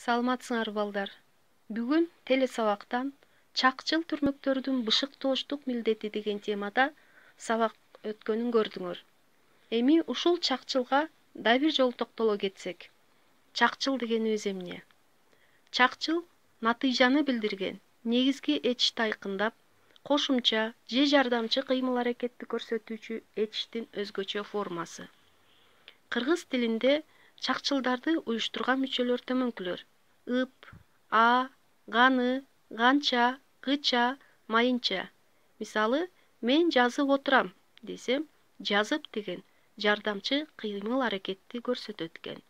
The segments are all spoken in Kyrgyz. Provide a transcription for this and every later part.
Саламатсыңар балдар. Бүгүн телесабактан чакчыл түрмөктөрдүн бышыктооштук милдети деген темада сабак өткөнүн көрдүңөр. Эми ушул чакчылга да бир жолу токтоло кетсек. Чакчыл дегенибиз эмне? Чакчыл натыйжаны билдирген, негизги этишти айкындап, кошумча же жардамчы кыймыл-аракетти көрсөтүүчү этиштин өзгөчө формасы. Кыргыз тилинде чакчылдарды уюштурган мүчөлөр төмөнкүлөр: ып, а, ганы, ганча, гыча, майынча. Мисалы, мен жазып отурам десем, жазып деген жардамчы кыймыл-аракетти көрсөтөт экен.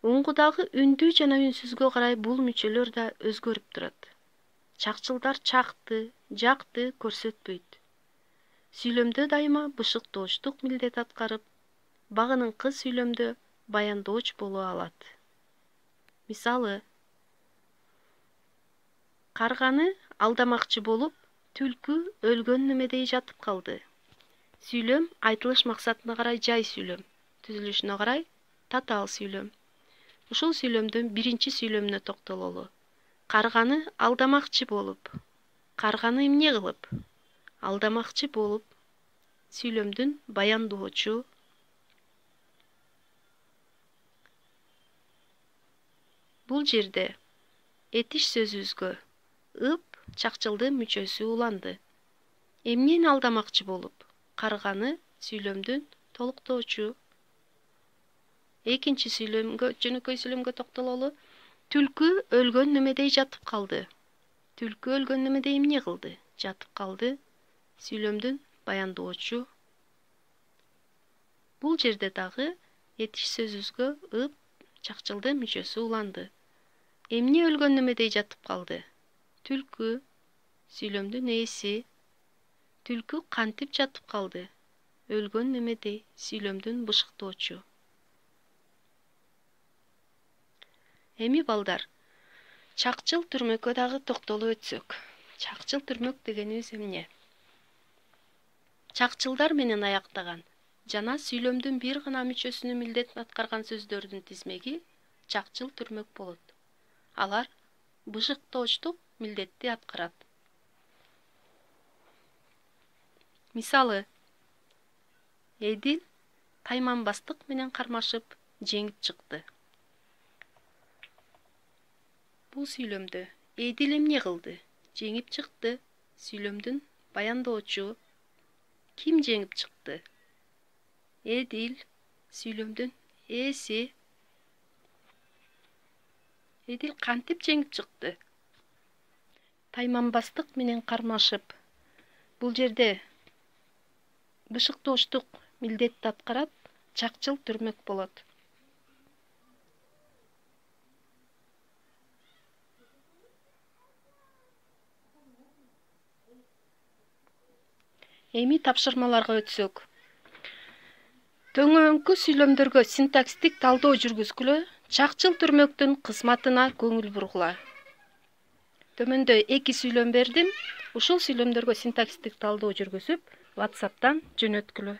Уңгудагы үндүү жана үнсүзгө карай бул мүчөлөр да өзгөрүп турат. Чакчылдар чакты, жакты көрсөтпөйт. Сүйлөмдө дайыма бышыктооштук милдет аткарып, багыныңкы сүйлөмдө баяндооч боло алат. Мисалы, карганы алдамакчы болуп, түлкү өлгөн немедей жатып калды. Сүйлөм айтылыш максатына карай жай сүйлөм, түзүлүшүнө карай татаал сүйлөм. Ушул сүйлөмдөн биринчи сүйлөмүнө токтололу. Карганы алдамакчы болуп. Карганы эмне кылып? Алдамакчы болуп. Сүйлөмдүн баяндоочу. Бул жерде этиш сөзүбүзгө ып чакчылдын мүчөсү уланды. Эмнени алдамакчы болуп? Карганы сүйлөмдүн толуктоочу. Экинчи сүйлөмгө, жөнөкөй сүйлөмгө токтололу. Түлкү өлгөн немедей жатып калды. Түлкү өлгөн немедей эмне кылды? Жатып калды. Сүйлөмдүн баяндоочу. Бул жерде дагы этиш сөзүбүзгө ып чакчылдын мүчөсү уланды. Эмне өлгөн немедей жатып калды? Түлкү. Сүйлөмдүн ээси. Түлкү кантип жатып калды? Өлгөн немедей. Сүйлөмдүн бышыктоочу. Эми балдар, чакчыл түрмөккө дагы токтолуп өтсөк. Чакчыл түрмөк дегенибиз эмне? Чакчылдар менен аяктаган жана сүйлөмдүн бир гана мүчөсүнүн милдетин аткарган сөздөрдүн тизмеги чакчыл түрмөк болот. Алар бышыктоочтук милдетти аткарат. Мисалы, Эдил Тайманбастык менен кармашып жеңип чыкты. Бул сүйлөмдө Эдил эмне кылды? Жеңип чыкты. Сүйлөмдүн баяндоочу. Ким жеңип чыкты? Эдил. Сүйлөмдүн ээси. Эдил кантип жеңип чыкты? Тайманбастык менен кармашып. Бул жерде бышыктооштук милдетти аткарат, чакчыл түрмөк болот. Эми тапшырмаларга өтсөк. Төңөңкү сүйлөмдөргө синтаксистик талдоо жүргүзгүлө, чакчыл түрмөктүн кызматына көңүл бургула. Төмөндө 2 сүйлөм бердим. Ушул сүйлөмдөргө синтаксистик талдоо жүргүзүп, WhatsApp'тан жөнөткүлө.